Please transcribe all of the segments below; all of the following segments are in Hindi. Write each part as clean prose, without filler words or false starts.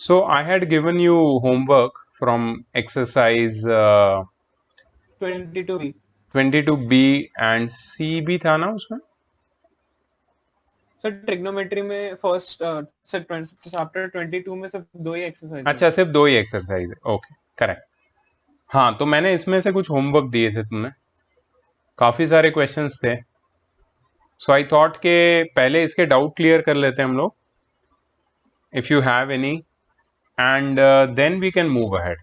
So I had given you homework from exercise 22B. 22B and C भी था ना उसमें? सर ट्रिग्नोमेट्री में फर्स्ट सर चैप्टर 22 में सिर्फ 2 ही एक्सरसाइज है. अच्छा, सिर्फ 2 ही एक्सरसाइज है. Okay, correct. हाँ, तो मैंने इसमें से कुछ होमवर्क दिए थे तुम्हें. काफी सारे क्वेश्चंस थे. सो आई थॉट के पहले इसके डाउट क्लियर कर लेते हैं हम लोग, if you have any, and then we can move ahead.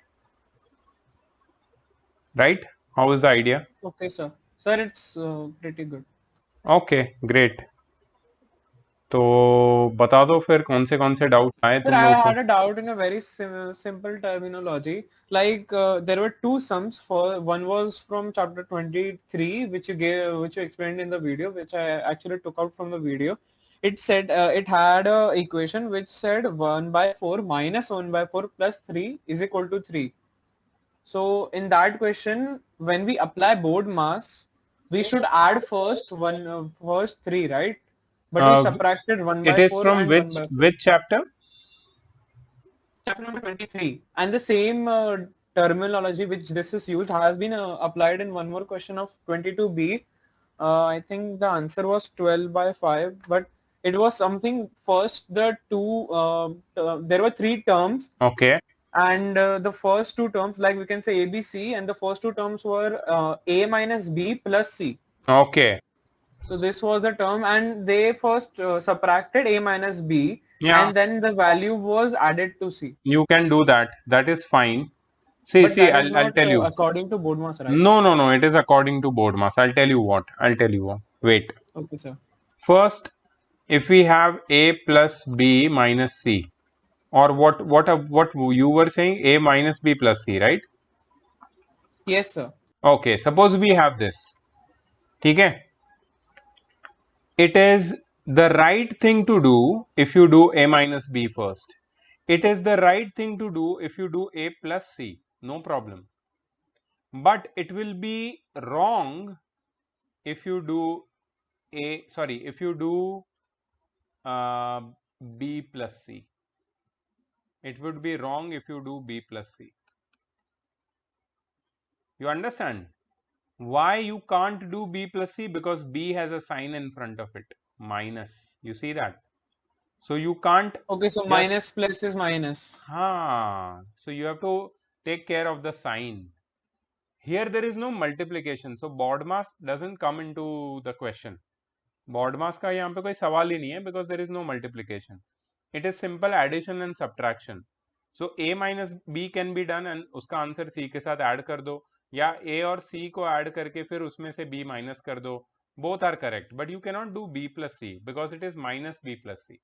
Right? How is the idea? Okay sir. Sir it's pretty good. Okay, great. तो बता दो फिर कौन से डाउट आए Sir, तुम I लोग को. had a doubt in a very simple terminology. Like there were two sums. For one was from chapter 23, which you explained in the video, which I actually took out from the video. It said it had a equation which said 1 by 4 minus 1 by 4 plus 3 is equal to 3. So in that question, when we apply board mass, we should add first 3, right? But we Uh, subtracted 1 it by is 4 from and 1 by 4. which chapter? Chapter number 23. And the same terminology which this is used has been applied in one more question of 22B. I think the answer was 12 by 5, but it was something first the two, there were three terms, Okay. and the first two terms, like we can say A, B, C, and the first two terms were A minus B plus C. Okay. So this was the term, and they first subtracted A minus B, Yeah, and then the value was added to C. you can do that. That is fine. See, But see, that is I'll not tell you. according to BODMAS, right? No, no, no. It is according to board mass. I'll tell you what. I'll tell you what. Wait. Okay, sir. First, if we have A plus B minus C, or what you were saying, A minus B plus C, right? Yes, sir. Okay. Suppose we have this. ठीक है? It is the right thing to do if you do A minus B first. It is the right thing to do if you do A plus C. No problem. But it will be wrong if you do if you do uh, B plus C. It would be wrong if you do B plus C. You understand why you can't do B plus C? Because B has a sign in front of it, minus. You see that? So you can't Okay, so just, minus plus is minus. so you have to take care of the sign. Here there is no multiplication, so BODMAS doesn't come into the question. BODMAS का यहाँ पे कोई सवाल ही नहीं है, because there is no multiplication. It is simple addition and subtraction. So A minus B can be done and उसका आंसर C के साथ ऐड कर दो, या A और C को ऐड करके फिर उसमें से B माइनस कर दो. Both are correct, but you cannot do B plus C because it is minus B plus C.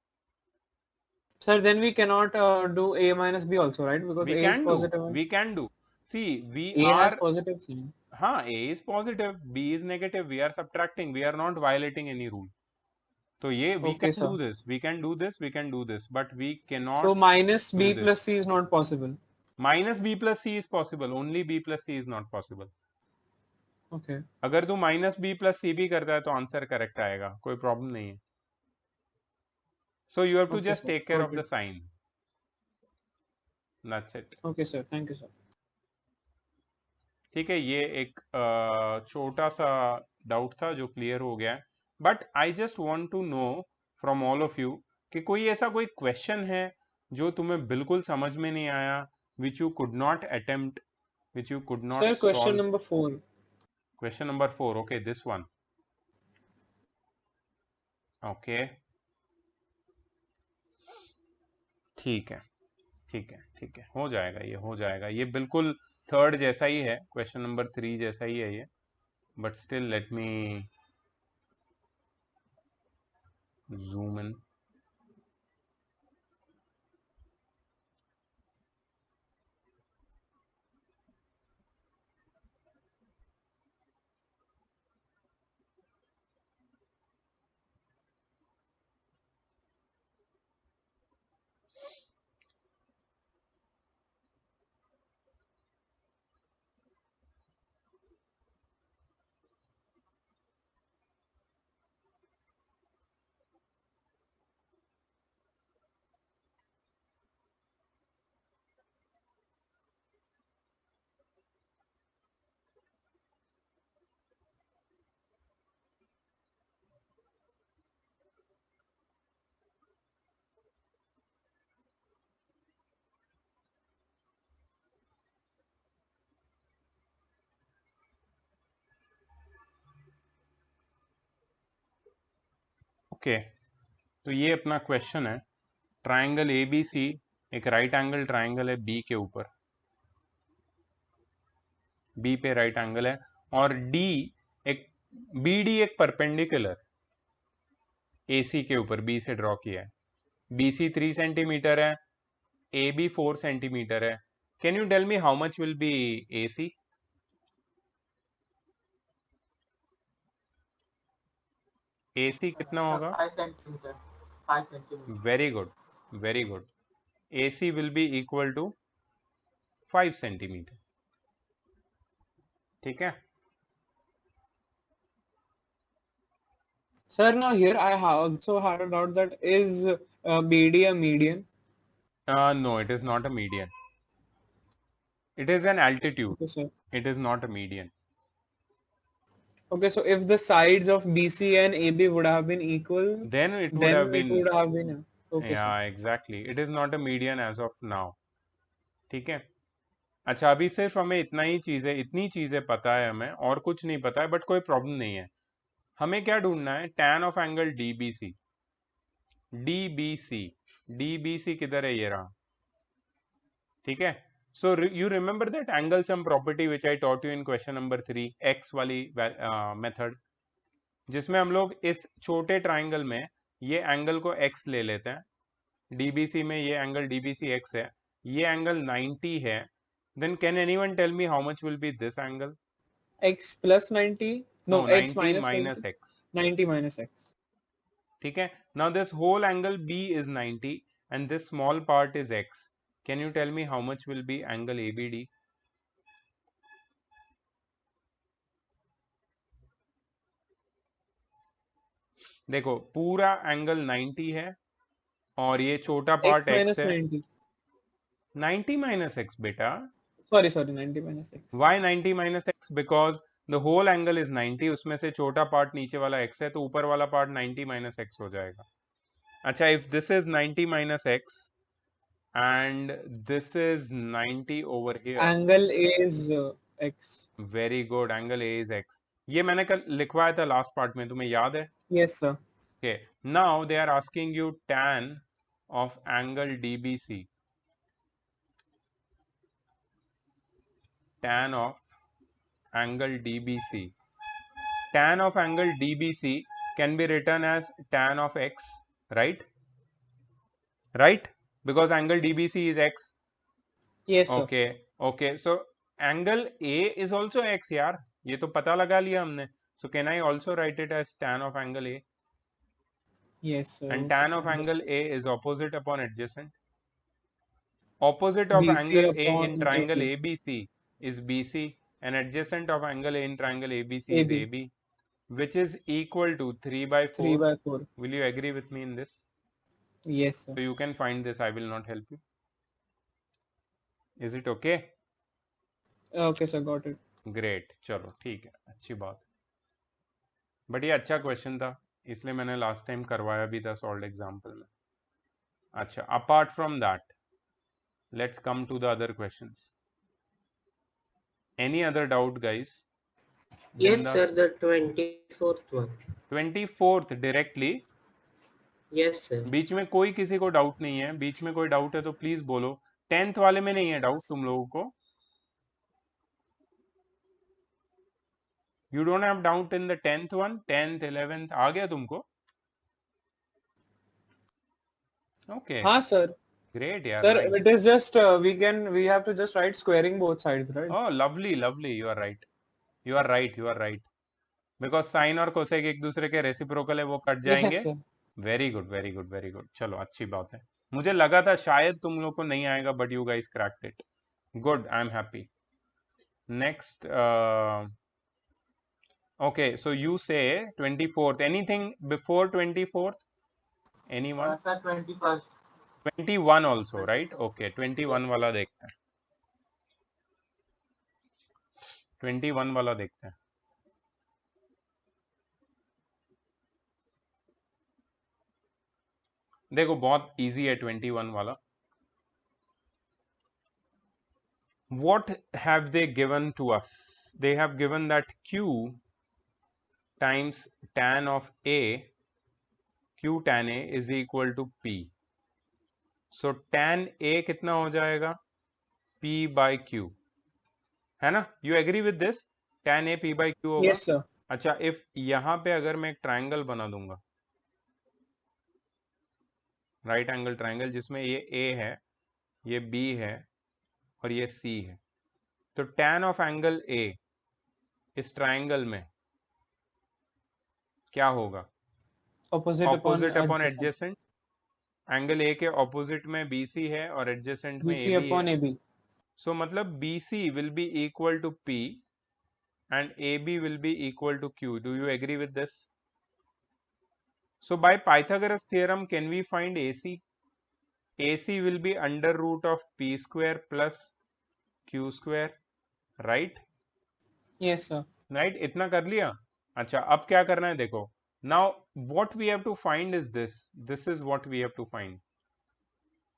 Sir, then we cannot do A minus B also, right? Because We A is can do. positive and We can do. See, we A has are. positive sign. हाँ, A is positive, B is negative. We are subtracting. We are not violating any rule. तो ये we Okay, can do sir. this. We can do this. We can do this. But we So cannot minus do B plus this. C is not possible. Minus B plus C is possible. Only B plus C is not possible. Okay. अगर तू माइनस बी प्लस सी भी करता है तो आंसर करेक्ट आएगा, कोई प्रॉब्लम नहीं है. So you have to Okay, just sir. Take care of Got the it. Sign. That's it. Okay, sir. Thank you, sir. ठीक है, ये एक छोटा सा डाउट था जो क्लियर हो गया है. But I just want to know from all of you कि कोई ऐसा कोई क्वेश्चन है जो तुम्हें बिल्कुल समझ में नहीं आया, which you could not attempt, which you could not Sir, question solve. number 4. Question number 4. Okay, this one. Okay, ठीक है, ठीक है, ठीक है, हो जाएगा, ये हो जाएगा. ये बिल्कुल थर्ड जैसा ही है, क्वेश्चन नंबर 3 जैसा ही है ये. But still let me zoom in. Okay, तो ये अपना क्वेश्चन है। ट्राइंगल ए बी सी एक राइट एंगल ट्राइंगल है बी के ऊपर, बी पे राइट एंगल है, और डी एक बी डी एक परपेंडिकुलर ए सी के ऊपर बी से ड्रॉ किया है। बी सी 3 सेंटीमीटर है, ए बी 4 सेंटीमीटर है। Can you tell me how much will be A C? A C कितना होगा? 5 centimetre, 5 centimetre. Very good, very good. A C will be equal to 5 centimetre. ठीक है। Sir, now here I have also had a doubt that is BD a median? No, it is not a median. It is an altitude. Okay, sir. It is not a median. Okay, so if the sides of BC and AB would have been equal, Then it would then have it been. would have been. Okay, Yeah, sir. exactly. It is not a median as of now. ठीक है। अच्छा, अभी सिर्फ हमें इतनी चीजें पता है, हमें और कुछ नहीं पता है, बट कोई प्रॉब्लम नहीं है। हमें क्या ढूंढना है? tan of angle DBC. DBC, DBC किधर है? ये रहा। ठीक है। So you remember that angle sum property which I taught you in question number 3, x वाली मेथड, जिसमें हम लोग इस छोटे ट्राइंगल में ये एंगल को x ले लेते हैं। डीबीसी में ये एंगल डीबीसी x है, ये एंगल 90 है। Then can anyone tell me how much will be this angle? X plus 90? No, No, X 90 minus minus 90. x. 90 minus X. ठीक है। Now this whole angle B is 90 and this small part is x. Can you tell me how much will be angle ABD? देखो, पूरा एंगल 90 है और ये छोटा X पार्ट x minus है। 90. 90 minus x बेटा। Sorry, 90 minus X. Why 90 minus x? Because the whole angle is 90, उसमें से छोटा पार्ट नीचे वाला x है, तो ऊपर वाला पार्ट 90 minus x हो जाएगा। अच्छा, if this is 90 minus x and this is 90 over here, Angle A is X. very good, angle A is x। ये मैंने कल लिखवाया था लास्ट पार्ट में, तुम्हें याद है? Yes, sir. Okay, now they are asking you tan of angle DBC. Tan of angle DBC. Tan of angle DBC can be written as tan of x, right? Right? Because angle DBC is x. Yes, sir. Okay, okay. So angle A is also x, यार। ये तो पता लगा लिया हमने। So can I also write it as tan of angle A? Yes, sir. And tan of angle A is opposite upon adjacent. Opposite of BC angle A in upon triangle AB. ABC is BC, and adjacent of angle A in triangle ABC is AB. AB, which is equal to 3 by 4. 3 by 4. Will you agree with me in this? Yes, sir. So you can find this. I will not help you. Is it okay? Okay, sir. Got it. Great. चलो ठीक है, अच्छी बात। बट ये अच्छा क्वेश्चन था, इसलिए मैंने लास्ट टाइम करवाया भी था सॉल्व एग्जाम्पल में। अच्छा, apart from that, let's come to the other questions. Any other doubt, guys? Yes, Bindas? sir, the 24th one. 24th directly? Yes, sir. बीच में कोई किसी को डाउट नहीं है? बीच में कोई डाउट है तो प्लीज बोलो। 10th वाले में नहीं है डाउट तुम लोगों को? You don't have doubt in the 10th one? 10th 11th आ गया तुमको? ओके, हाँ, sir. ग्रेट यार, Sir, nice. it is just we have to just write squaring both sides, right? Oh, lovely, lovely. You are right. You are right. You are right. Because sine और कोसेक एक दूसरे के रेसिप्रोकल है, वो कट जाएंगे। Yes, sir. Very good, very good, very good. चलो, अच्छी बात है। मुझे लगा था शायद तुम लोग को नहीं आएगा, but you guys cracked it. Good, I am happy. Next, okay, so you say 24th. Anything before 24th? Anyone? Sir, 21st. 21 also, right? Okay, 21 वाला देखते हैं। 21 वाला देखते हैं। देखो, बहुत इजी है 21 वाला। What have they given to us? They have given that Q times tan of A, Q tan A is equal to P. So tan A कितना हो जाएगा? P by Q, है ना? You agree with this? tan A P by Q होगा. Yes, sir. अच्छा, if यहाँ पे अगर मैं एक ट्राइंगल बना दूंगा, राइट एंगल ट्राइंगल, जिसमें ये A है, ये B है और ये C है, तो tan ऑफ एंगल A इस ट्राइंगल में क्या होगा? Opposite upon opposite upon adjacent. Adjacent. Angle A के ऑपोजिट में BC है और एडजेसेंट में BC AB है. upon AB. सो मतलब BC will be equal to P and AB will be equal to Q. Do you agree with this? So by Pythagoras theorem, can we find AC? AC will be under root of P square plus Q square, right? Yes, sir. Right? इतना कर लिया. अच्छा, अब क्या करना है देखो. Now what we have to find is this. This is what we have to find.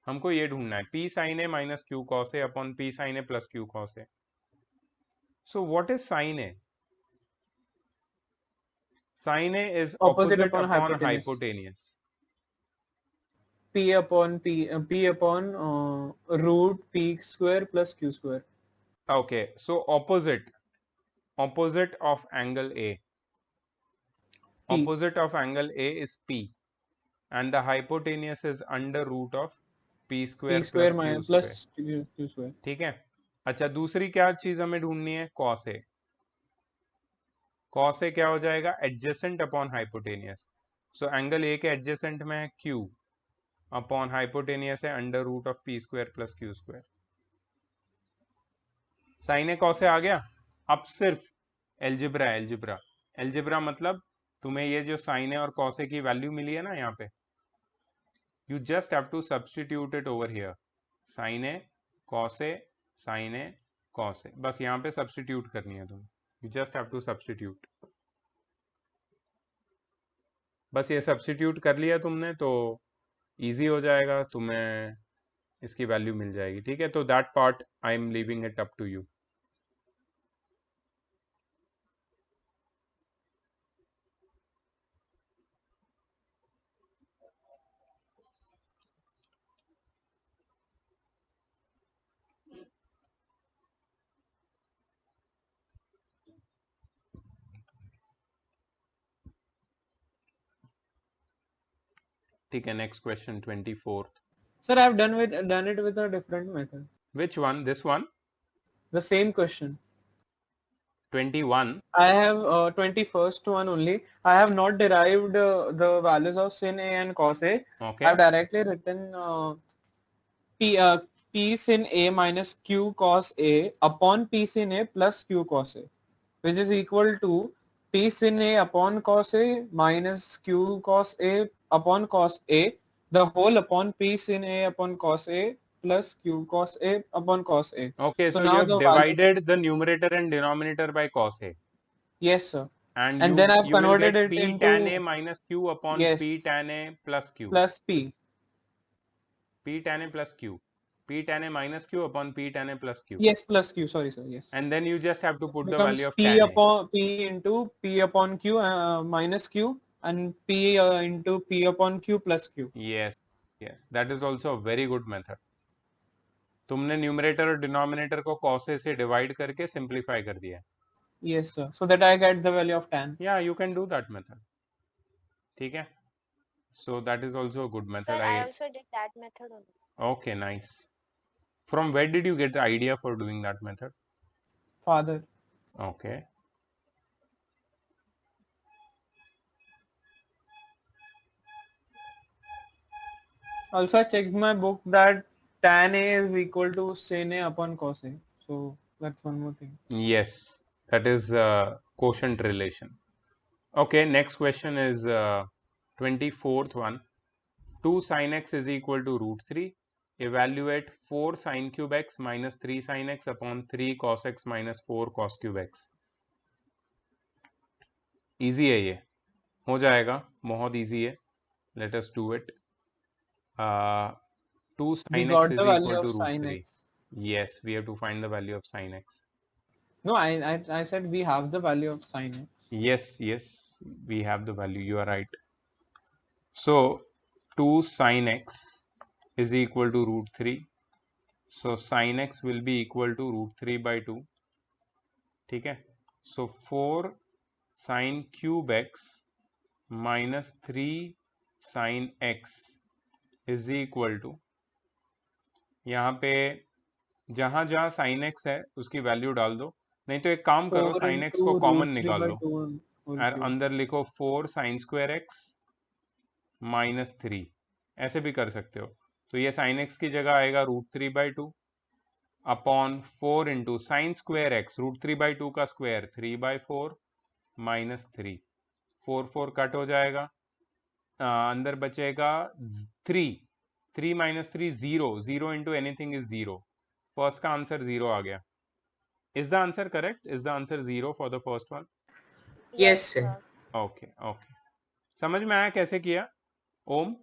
हमको ये ढूंढना है P sin A minus Q cos A upon P sin A plus Q cos A. So what is sin A? Sin A is Opposite opposite upon upon hypotenuse. hypotenuse. P upon root P square plus Q square. Okay, so opposite of angle A. P. Opposite of angle A is P, and the hypotenuse is under root of P square P square plus Q minus square. plus Q square. ठीक है. अच्छा, दूसरी क्या चीज हमें ढूंढनी है? cos A. cos A क्या हो जाएगा? Adjacent upon hypotenuse. So angle A के एडजेसेंट में है Q अपॉन हाइपोटेनियस है under root of P square plus Q square. Sine A cos A आ गया. अब सिर्फ एल्जिब्रा मतलब तुम्हें ये जो साइन ए और cos A की वैल्यू मिली है ना यहाँ पे, you just have to substitute it over here. sin A cos A sin A cos A, बस यहाँ पे सब्सटीट्यूट करनी है तुम्हें. you just have to substitute. बस ये सब्सटीट्यूट कर लिया तुमने तो इजी हो जाएगा, तुम्हें इसकी वैल्यू मिल जाएगी. ठीक है, तो that part I am leaving it up to you. ठीक है, next question 24th. Sir, I've done it with a different method. Which one? This one? The same question. 21. I have 21st one only. I have not derived the values of sin A and cos A. Okay. I've directly written P sin A minus Q cos A upon P sin A plus Q cos A, which is equal to P sin A upon cos A minus Q cos A upon cos A, the whole upon P sin A upon cos A plus Q cos A upon cos A. Okay, so you now have the value, divided the numerator and denominator by cos A. yes, sir. And then I've you will converted get it P into tan A minus Q upon yes P tan A plus Q. plus P. P tan A plus Q. P tan A minus Q upon P tan A plus Q. Yes, plus Q. Sorry, sir. Yes. And then you just have to put the Becomes value of P tan A. upon P into P upon Q minus Q and P into P upon Q plus Q. Yes, yes. That is also a very good method. तुमने न्यूमरेटर और डिनोमिनेटर को cos A से डिवाइड करके सिंप्लीफाई कर दिया. Yes, sir. So that I get the value of tan. Yeah, you can do that method. ठीक है. So that is also a good method. Sir, I also did that method only. Okay, nice. From where did you get the idea for doing that method? Father. Okay. Also, I checked my book that tan A is equal to sin A upon cos A. So that's one more thing. Yes, that is quotient relation. Okay, next question is 24th one. 2 sin x is equal to root 3. Evaluate 4 sin cube x minus 3 sin x upon 3 cos x minus 4 cos cube x. Easy है ये, हो जाएगा, बहुत easy है. Let us do it. 2 We sin got x is the value equal of to root sin 3. x. Yes, we have to find the value of sin x. No, I said we have the value of sin x. Yes, we have the value. You are right. So 2 sin x is equal to root 3. So sin x will be equal to root 3 by 2. ठीक है. So 4 sin cube x minus 3 sin x is equal to, यहाँ पे जहां जहां sin x है उसकी वैल्यू डाल दो, नहीं तो एक काम करो 4 sin x into को कॉमन root 3 निकाल by लो 2 whole और cube. अंदर लिखो 4 sin square x माइनस 3, ऐसे भी कर सकते हो. तो ये sin x की जगह आएगा root 3 by 2 upon 4 into sine square x, root 3 by 2 का स्क्वायर 3 बाई 4 माइनस 3, 4 4 कट हो जाएगा. अंदर बचेगा 3, 3 minus 3 0, 0 into anything is 0. First का आंसर 0 आ गया. Is the answer correct? Is the answer 0 for the first one? Yes, sir. Okay okay, समझ में आया कैसे किया Om?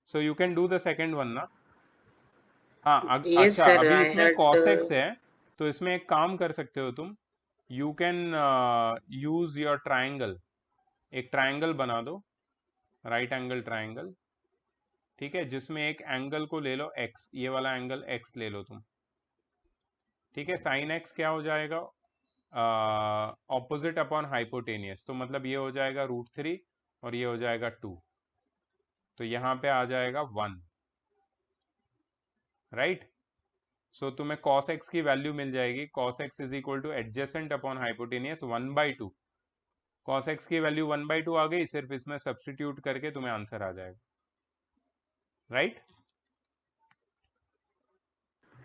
So you can do the second one ना. हाँ Yes, अच्छा, sir. अभी I इसमें had cos x है तो इसमें एक काम कर सकते हो तुम. You can use your triangle. एक ट्राइंगल बना दो, राइट एंगल ट्राइंगल, ठीक है, जिसमें एक एंगल को ले लो x, ये वाला एंगल x ले लो तुम, ठीक है. साइन x क्या हो जाएगा? ऑपोजिट अपॉन हाइपोटेनियस, तो मतलब ये हो जाएगा रूट 3 और ये हो जाएगा 2, तो यहाँ पे आ जाएगा 1, राइट. सो तुम्हें cos x की वैल्यू मिल जाएगी. cos x is equal two adjacent upon hypotenuse 1 by 2. cos x की वैल्यू 1 बाई 2 आ गई, सिर्फ इसमें सब्सटीट्यूट करके तुम्हें आंसर आ जाएगा, right.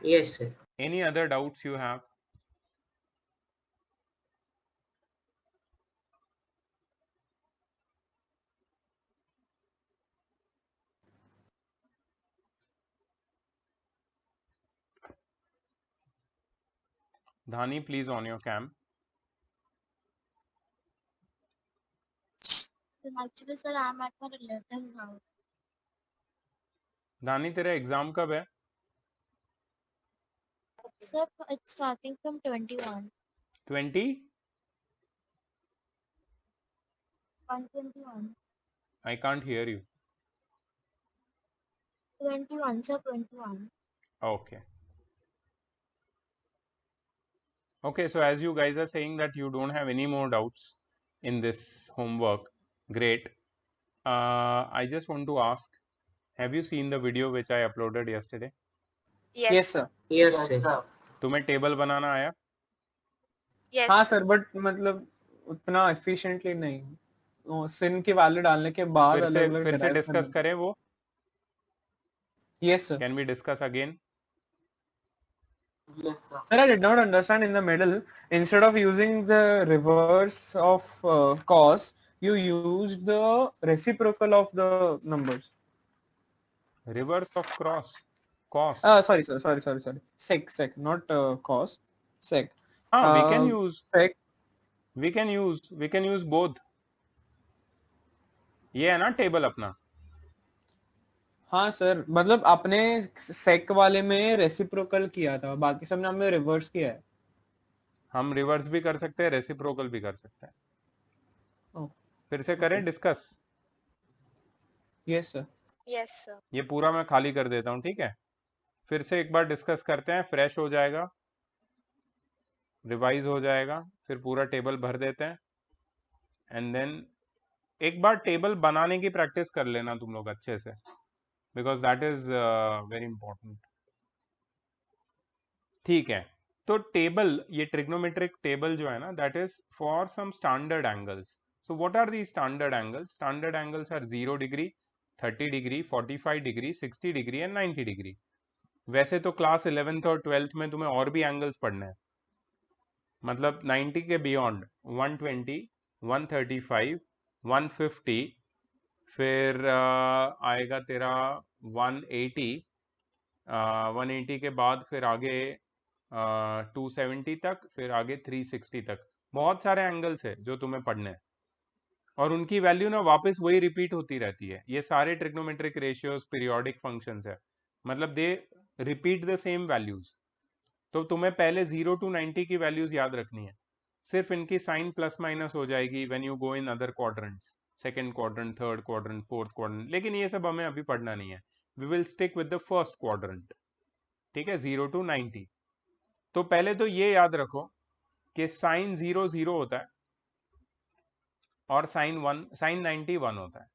yes, sir. Any other doubts you have? Dhani, please on your cam. Actually, sir, I'm at my relative's house. धानी, तेरा एग्जाम कब है? Sir, it's starting from 21. 20? 121. I can't hear you. 21, sir, 21. Okay. Okay, so as you guys are saying that you don't have any more doubts in this homework, great. I just want to ask, have you seen the video which I uploaded yesterday? Yes, sir. Yes, sir. तुम्हें टेबल बनाना आया? Yes. हाँ सर, बट मतलब उतना efficiently नहीं. sin की वैल्यू डालने के बाद अलग-अलग फिर से derive डिस्कस करना. करें वो? Yes, sir. Can we discuss again? Yes, sir. Sir, I did not understand in the middle. Instead of using the reverse of cos, you used the reciprocal of the numbers. Reverse of cos. Sorry, sir. Sorry. Sec, not cos. Sec. हाँ, we can use. Sec. We can use both. ये है ना टेबल अपना. हाँ सर, मतलब आपने सेक वाले में रेसिप्रोकल किया था, बाकी सब ने हमने रिवर्स किया है. हम रिवर्स भी कर सकते हैं, रेसिप्रोकल भी कर सकते हैं. Oh, फिर से करें discuss? yes sir. Yes, sir. ये पूरा मैं खाली कर देता हूँ, ठीक है. फिर से एक बार डिस्कस करते हैं, फ्रेश हो जाएगा, रिवाइज हो जाएगा, फिर पूरा टेबल भर देते हैं. एंड देन एक बार टेबल बनाने की प्रैक्टिस कर लेना तुम लोग अच्छे से, because that is very important. ठीक है, तो टेबल, ये ट्रिग्नोमेट्रिक टेबल जो है ना, that is for some standard angles. So what are the standard angles? Standard angles are 0 degree, 30 degree, 45 degree, 60 degree and 90 degree. वैसे तो क्लास 11th और 12th में तुम्हें और भी एंगल्स पढ़ने हैं, मतलब 90 के बियॉन्ड 120, 135, 150, फिर आएगा तेरा 180, 180 के बाद फिर आगे 270 तक, फिर आगे 360 तक. बहुत सारे एंगल्स है जो तुम्हें पढ़ने हैं और उनकी वैल्यू ना वापस वही रिपीट होती रहती है. ये सारे ट्रिग्नोमेट्रिक रेशियोज पीरियोडिक फंक्शंस है, मतलब दे रिपीट द सेम वैल्यूज. तो तुम्हें पहले 0 to 90 की वैल्यूज याद रखनी है, सिर्फ इनकी साइन प्लस माइनस हो जाएगी when you go in other quadrants. Second quadrant, third quadrant, fourth quadrant, लेकिन ये सब हमें अभी पढ़ना नहीं है. We will stick with the first quadrant. ठीक है, 0 to 90. तो पहले तो ये याद रखो कि साइन 0 0 होता है और साइन 90 1 होता है.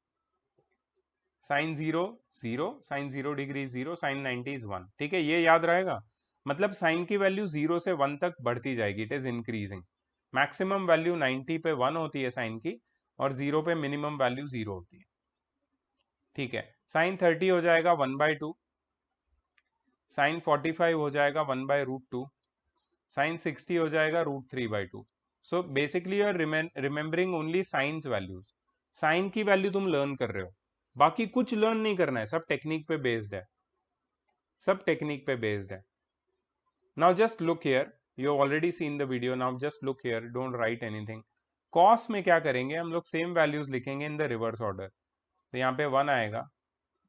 Sine 0 0, sine 0 degree 0, sine 90 is 1. ठीक है, ये याद रहेगा. मतलब साइन की वैल्यू 0 से 1 तक बढ़ती जाएगी, it is increasing. Maximum value 90 पे 1 होती है साइन की, और 0 पे मिनिमम वैल्यू 0 होती है. ठीक है, साइन 30 हो जाएगा 1/2, साइन 45 हो जाएगा 1/√2, साइन 60 हो जाएगा √3/2. So basically you are remembering only sines values. Sine की वैल्यू तुम लर्न कर रहे हो, बाकी कुछ लर्न नहीं करना है, सब टेक्निक पे बेस्ड है, सब टेक्निक पे बेस्ड है. Now just look here, you already seen the video, now just look here, don't write anything. Cos में क्या करेंगे हम लोग, सेम वैल्यूज लिखेंगे इन द रिवर्स ऑर्डर. तो यहाँ पे 1 आएगा,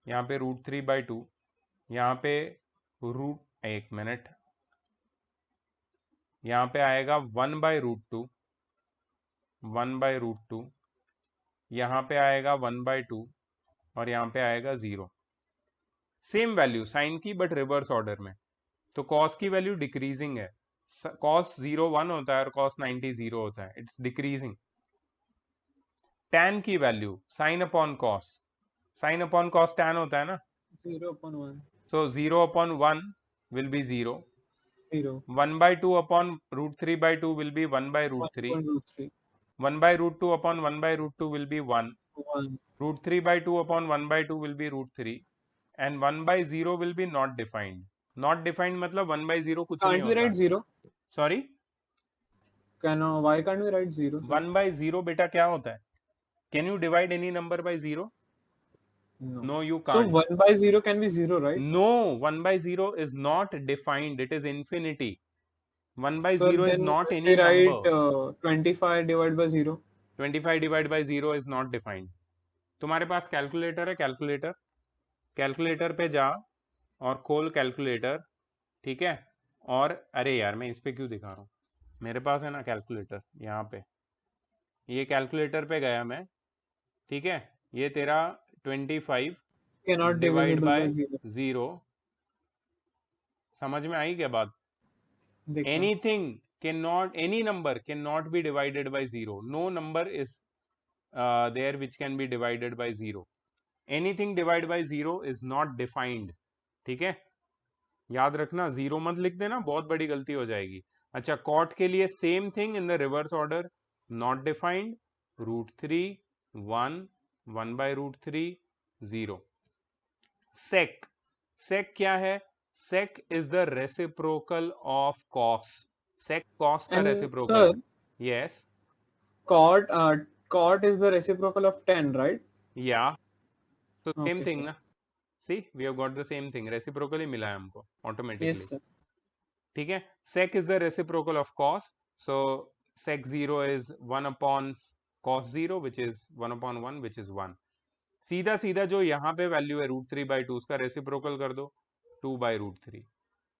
यहाँ पे √3/2, यहाँ पे एक मिनट, यहाँ पे आएगा 1/√2, 1/√2, यहाँ पे आएगा 1/2, और यहाँ पे आएगा 0. सेम वैल्यू साइन की बट रिवर्स ऑर्डर में. तो कॉस की वैल्यू डिक्रीजिंग है. कॉस 0 1 होता है और कॉस 90 0 होता है, इट्स डिक्रीजिंग. टैन की value sine upon cos, sine upon cos tan होता है ना, 0/1. सो 0/1 will be 0. 0. 1/2 upon √3/2 will be 1/√3. 1/√3. 1/√2 upon 1/√2 will be 1. 1. √3/2 upon 1/2 will be √3. And 1/0 will be not defined. Not defined मतलब 1/0 कुछ नहीं Can't we write होता. 0? Sorry, Why can't we write 0? sir? 1/0 बेटा क्या होता है? Can you divide any number by 0? No. No, you So can't. 1/0 can be 0, right? No, 1/0 is not defined. It is infinity. So 1/0 is then not when any we write number. 25 divided by 0. 25 divided by 0 is not defined. तुम्हारे पास कैलकुलेटर है, कैलकुलेटर, कैलकुलेटर पे जा और खोल कैलकुलेटर. ठीक है, और अरे यार मैं इस पे क्यों दिखा रहा हूँ, मेरे पास है ना कैलकुलेटर यहाँ पे, ये कैलकुलेटर पे गया मैं. ठीक है, ये तेरा 25 Cannot divide divisible by by 0. 0. समझ में आई क्या बात? देखा. anything cannot, any number cannot be divided by 0. No number is there which can be divided by 0. Anything divided by 0 is not defined. ठीक है, याद रखना, 0 मत लिख देना, बहुत बड़ी गलती हो जाएगी. अच्छा, कॉट के लिए same thing in the reverse order. Not defined, √3 1, 1/√3 0. Sec, sec क्या है? Sec is the reciprocal of cos. Sec cos का And reciprocal. sir, yes, cot is the reciprocal of tan, right? या, तो सेम Okay, थिंग sir. ना. See, we have got the same thing, reciprocal ही मिला है हमको ऑटोमेटिकली. Yes, sir. ठीक है, sec is the reciprocal of cos, so sec 0 is 1 upon cos 0 which is 1 upon 1 which is 1. सीधा सीधा जो यहाँ पे वैल्यू है √3/2 उसका रेसिप्रोकल कर दो, 2/√3.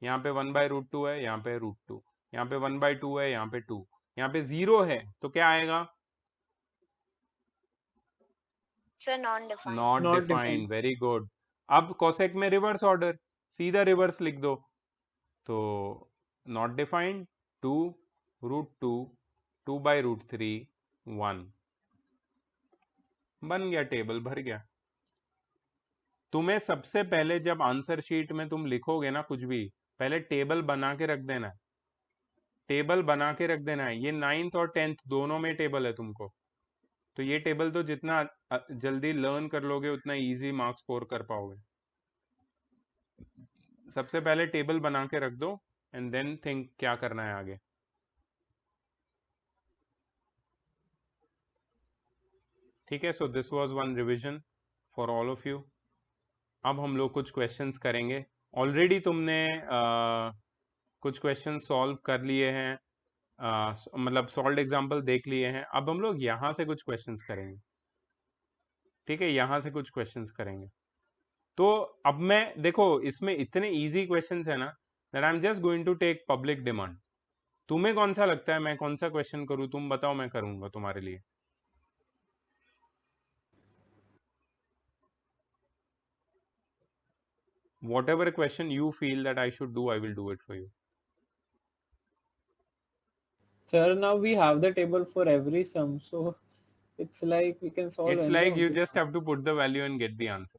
यहाँ पे 1/√2 है, यहाँ पे √2, यहाँ पे 1/2 है, यहाँ पे 2, यहाँ पे 0 है, तो क्या आएगा? Sir, non-defined. Not Not defined. defined. Very good. अब कोसेक में रिवर्स ऑर्डर, सीधा रिवर्स लिख दो. तो नॉट डिफाइंड 2 √2, 2/√3 1. बन गया, टेबल भर गया. तुम्हें सबसे पहले जब आंसर शीट में तुम लिखोगे ना कुछ भी, पहले टेबल बना के रख देना है. टेबल बना के रख देना है. ये 9th और 10th दोनों में टेबल है तुमको, तो ये टेबल तो जितना जल्दी लर्न कर लोगे उतना इजी मार्क्स स्कोर कर पाओगे. सबसे पहले टेबल बना के रख दो एंड देन थिंक क्या करना है आगे. ठीक है, so this was one revision for all of you. अब हम लोग कुछ क्वेश्चंस करेंगे. ऑलरेडी तुमने कुछ क्वेश्चन सॉल्व कर लिए हैं, मतलब सॉल्व एग्जाम्पल देख लिए हैं. अब हम लोग यहाँ से कुछ क्वेश्चंस करेंगे. ठीक है, यहाँ से कुछ क्वेश्चंस करेंगे. तो अब मैं देखो, इसमें इतने इजी क्वेश्चंस है ना that I am just going to take public demand. तुम्हें कौन सा लगता है मैं कौन सा क्वेश्चन करूँ? तुम बताओ, मैं करूंगा तुम्हारे लिए. whatever question you feel that I should do, I will do it for you. Sir, now we have the table for every sum, so it's like we can solve It's any like of you the just sum. have to put the value and get the answer.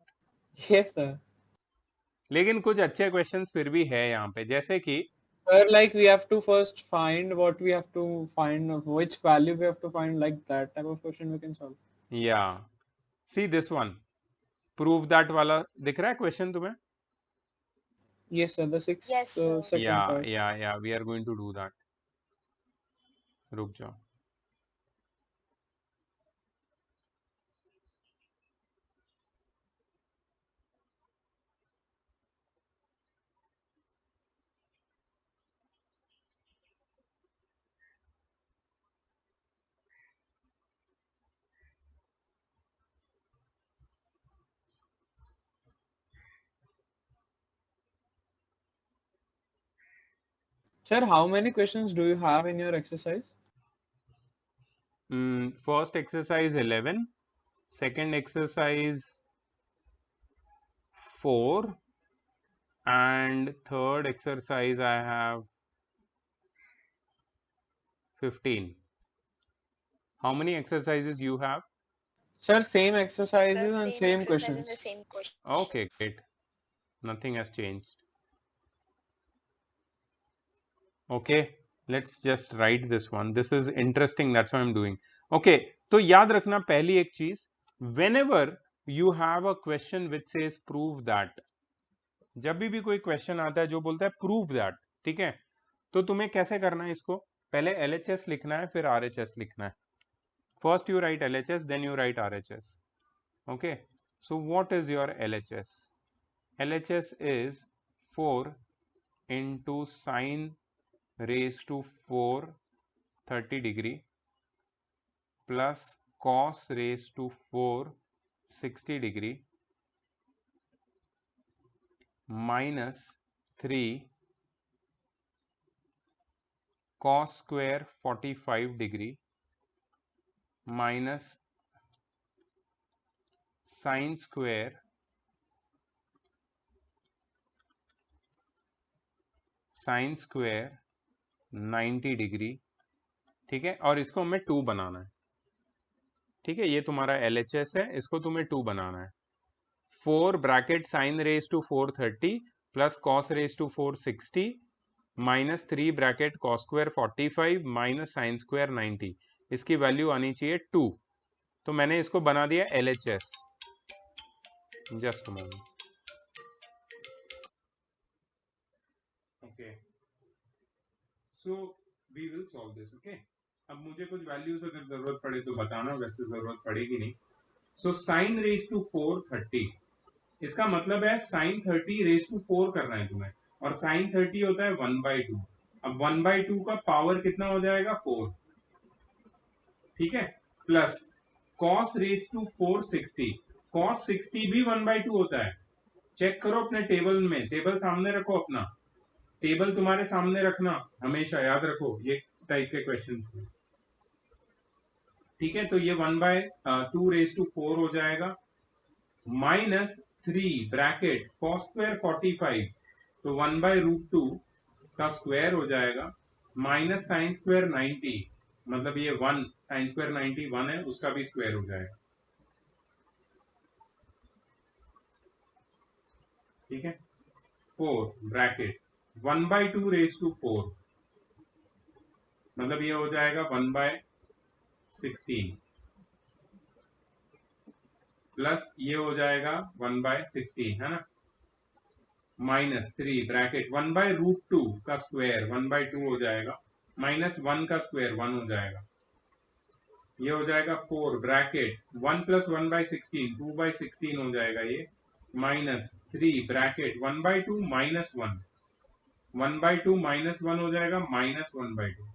Yes, sir. लेकिन कुछ अच्छे क्वेश्चंस फिर भी है यहाँ पे, जैसे कि Sir, like we have to first find what we have to find, which value we have to find, like that type of question we can solve. या see this one, prove that वाला दिख रहा है क्वेश्चन तुम्हें? Yes, sir. The sixth Yes, sir. second part. या we are going to do that. रुक जाओ. Sir, how many questions do you have in your exercise? First exercise 11, second exercise 4, and third exercise I have 15. How many exercises you have? Sir, same Sir, exercises and same exercise and the questions. same questions. Okay, great. Nothing has changed. Okay, let's just write this one. This is interesting, that's what I'm doing. Okay, तो याद रखना पहली एक चीज, whenever you have a question which says prove that, जब भी कोई क्वेश्चन आता है जो बोलता है प्रूव दैट, ठीक है, तो तुम्हें कैसे करना है इसको? पहले LHS लिखना है, फिर RHS लिखना है. First you write LHS, then you write RHS. Okay, so what is your LHS? LHS is 4 into sine raised to 4 30 degree plus cos raised to 4 60 degree minus 3 cos square 45 degree minus sin square 90 degree. ठीक है, और इसको हमें 2 बनाना है. ठीक है, ये तुम्हारा LHS है, इसको तुम्हें 2 बनाना है. 4 bracket sine raise to 430 plus cos raise to 460 minus 3 bracket cos square 45 minus sine square 90. इसकी वैल्यू आनी चाहिए 2. तो मैंने इसको बना दिया LHS. Just moment. Okay, so we will solve this. Okay, अब मुझे कुछ वैल्यूज अगर जरूरत पड़े तो बताना, वैसे जरूरत पड़ेगी नहीं. सो साइन रेज टू 430, इसका मतलब है साइन 30 रेज टू 4 करना है तुम्हें, और साइन 30 होता है 1/2. अब 1/2 का पावर कितना हो जाएगा? 4. ठीक है, plus cos raise to 460. Cos 60 भी 1/2 होता है. चेक करो अपने टेबल में, टेबल सामने रखो अपना, टेबल तुम्हारे सामने रखना हमेशा, याद रखो ये टाइप के क्वेश्चंस में. ठीक है, तो ये 1/2 रेज टू 4 हो जाएगा माइनस 3 ब्रैकेट कॉस स्क्वायर 45, तो 1/√2 का स्क्वायर हो जाएगा माइनस साइन स्क्वायर 90, मतलब ये 1 साइन स्क्वायर 90 1 है, उसका भी स्क्वायर हो जाएगा. ठीक है, 4 ब्रैकेट 1/2 रेज टू 4, मतलब ये हो जाएगा 1/16 प्लस ये हो जाएगा 1/16, है ना, माइनस 3 ब्रैकेट 1/√2 का स्क्वायर 1/2 हो जाएगा माइनस 1 का स्क्वायर 1 हो जाएगा. ये हो जाएगा 4 ब्रैकेट 1 प्लस 1/16 2/16 हो जाएगा ये, माइनस 3 ब्रैकेट 1/2 माइनस 1 1/2 माइनस 1 हो जाएगा माइनस 1/2.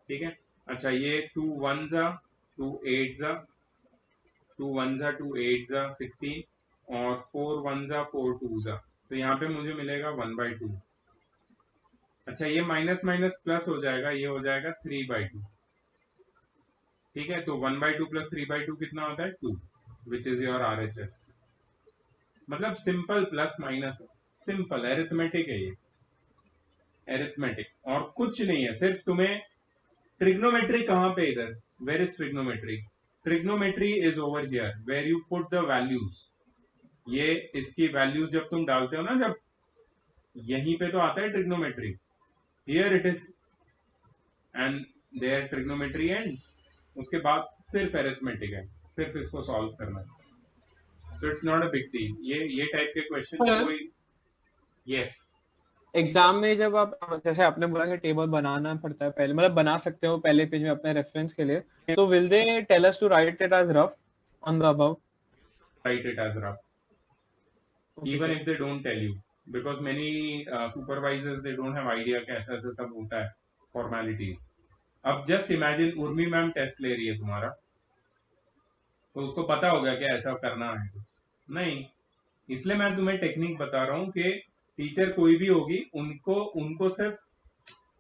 ठीक है, अच्छा ये 2 1 जा 2 8 जा 2 1 जा 2 8 जा 16 और 4 1 जा 4 2 जा, तो यहाँ पे मुझे मिलेगा 1/2. अच्छा ये माइनस माइनस प्लस हो जाएगा, ये हो जाएगा 3/2. ठीक है, तो 1/2 प्लस 3/2 कितना होता है? 2, विच इज योर RHS. मतलब simple plus minus, simple arithmetic है ये, एरिथमेटिक और कुछ नहीं है। सिर्फ तुम्हें ट्रिग्नोमेट्री कहाँ पे, इधर where is trigonometry, trigonometry is over here where you put the values. ये इसकी वैल्यूज जब तुम डालते हो ना, जब यहीं पे तो आता है trigonometry, here it is and there trigonometry ends. उसके बाद सिर्फ एरिथमेटिक है, सिर्फ इसको सॉल्व करना है। So it's not a big deal. ये टाइप के क्वेश्चन हाँ। कोई, यस एग्जाम में जब आप, जैसे आपने बोला कि टेबल बनाना पड़ता है पहले, मतलब बना सकते हो पहले पेज में अपने रेफरेंस के लिए, तो will they tell us to write it as rough on the above? Write it as rough, even if they don't tell you, because many supervisors they don't have idea कि ऐसा ऐसा सब होता है formalities। अब just imagine Urmi ma'am test ले रही है तुम्हारा, तो उसको पता होगा कि ऐसा करना है कुछ नहीं। इसलिए मैं तुम्हें टेक्निक बता रहा हूँ कि टीचर कोई भी होगी, उनको उनको सिर्फ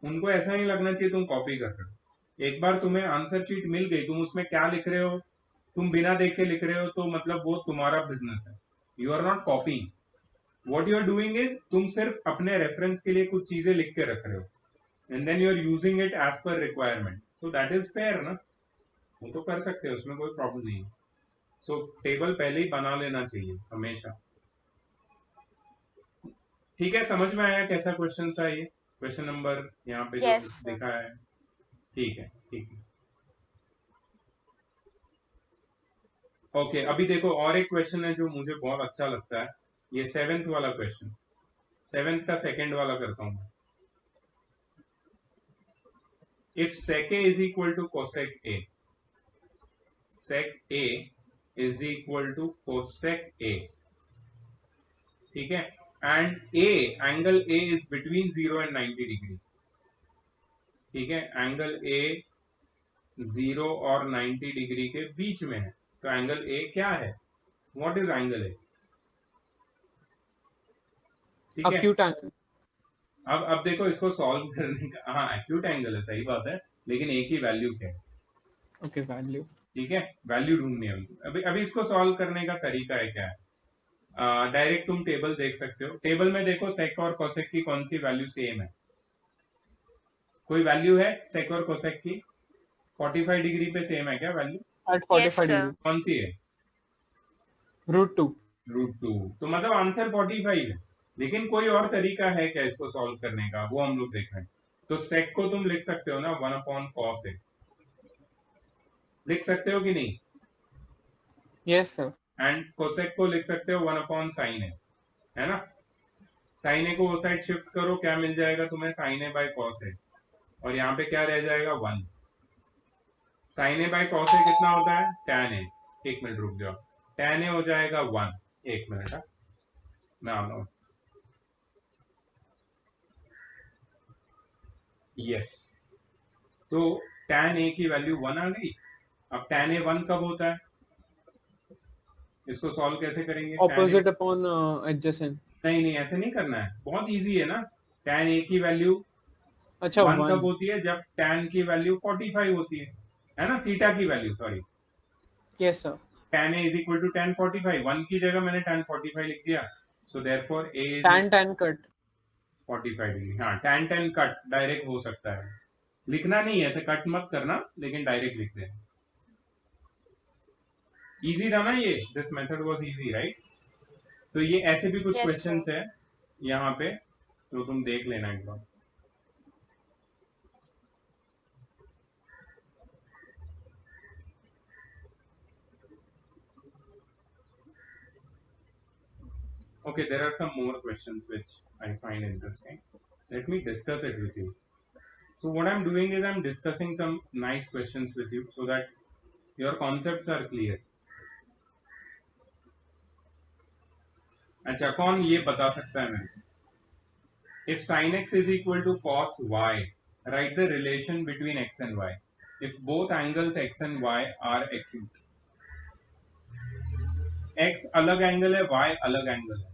उनको ऐसा नहीं लगना चाहिए तुम कॉपी कर रहे हो। एक बार तुम्हें आंसर शीट मिल गई, तुम उसमें क्या लिख रहे हो, तुम बिना देख के लिख रहे हो, तो मतलब वो तुम्हारा बिजनेस है, you are not copying. What you are doing is तुम सिर्फ अपने रेफरेंस के लिए कुछ चीजें लिख के रख रहे हो and then you are using it as per requirement, तो दैट इज फेयर ना, वो तो कर सकते हो, उसमें कोई प्रॉब्लम नहीं है। सो टेबल पहले ही बना लेना चाहिए हमेशा। ठीक है, समझ में आया कैसा क्वेश्चन था ये, क्वेश्चन नंबर यहाँ पे जो Yes, sir. दिखा है? ठीक है ठीक है, ओके। अभी देखो और एक क्वेश्चन है जो मुझे बहुत अच्छा लगता है, ये 7th वाला क्वेश्चन, 7th का सेकंड वाला करता हूँ। If sec a is equal to cosec a, sec a is equal to cosec a, ठीक है, and a, angle a is between 0 and 90 degree, ठीक है, एंगल a 0 और 90 डिग्री के बीच में है, तो एंगल a क्या है, व्हाट इज एंगल a, ठीक है। Acute angle. अब देखो इसको सॉल्व करने का, हाँ एक्यूट एंगल है, सही बात है, लेकिन a की वैल्यू क्या है, ओके, वैल्यू। ठीक है, वैल्यू ढूंढनी है हमको। अभी अभी इसको सॉल्व करने का तरीका है क्या है, डायरेक्ट तुम टेबल देख सकते हो, टेबल में देखो सेक और कोसेक की कौन सी वैल्यू सेम है, कोई वैल्यू है सेक और कोसेक की 45 डिग्री पे सेम है क्या value, at Yes, 45 sir. Degree. कौन सी है, √2। √2, तो मतलब आंसर 45 है। लेकिन कोई और तरीका है क्या इसको सॉल्व करने का, वो हम लोग देख रहे हैं। तो सेक को तुम लिख सकते हो ना 1/cos है, लिख सकते हो कि नहीं, यस सर। एंड कोसेक को लिख सकते हो 1/sin है ना। साइन ए को वो साइड शिफ्ट करो, क्या मिल जाएगा तुम्हें, sign A by cos A, और यहाँ पे क्या रह जाएगा 1। Sign A by cos A कितना होता है, tan ए, एक मिनट रुक जाओ, tan ए हो जाएगा 1, एक मिनट, मैं आ रहा हूँ, यस, तो tan ए की वैल्यू 1 आ गई। अब tan ए 1 कब होता है, इसको सॉल्व कैसे करेंगे, ऑपोजिट अपॉन एडजेसेंट। नहीं नहीं ऐसे नहीं करना है, बहुत इजी है ना। tan ए की वैल्यू अच्छा, 1 कब 1। होती है, जब tan की वैल्यू 45 होती है ना, थीटा की value, sorry, yes sir. tan a is equal to tan 45, 1 की जगह मैंने tan 45 लिख दिया, so therefore a is tan tan cut. 45 degree. हाँ, tan tan कट डायरेक्ट हो सकता है, लिखना नहीं है ऐसे, कट मत करना, लेकिन डायरेक्ट लिख देना। इजी था ना ये, this method was easy right. तो ये ऐसे भी कुछ Yes, क्वेश्चंस sir. है यहाँ पे, तो तुम देख लेना एक बार। Okay, there are some more questions which I find interesting. Let me discuss it with you. So what I'm doing is I'm discussing some nice questions with you so that your concepts are clear. अच्छा, कौन ये बता सकता है मेरे को, if sin x is equal to cos y, write the relation between x and y if both angles x and y are acute। x अलग एंगल है, y अलग एंगल है,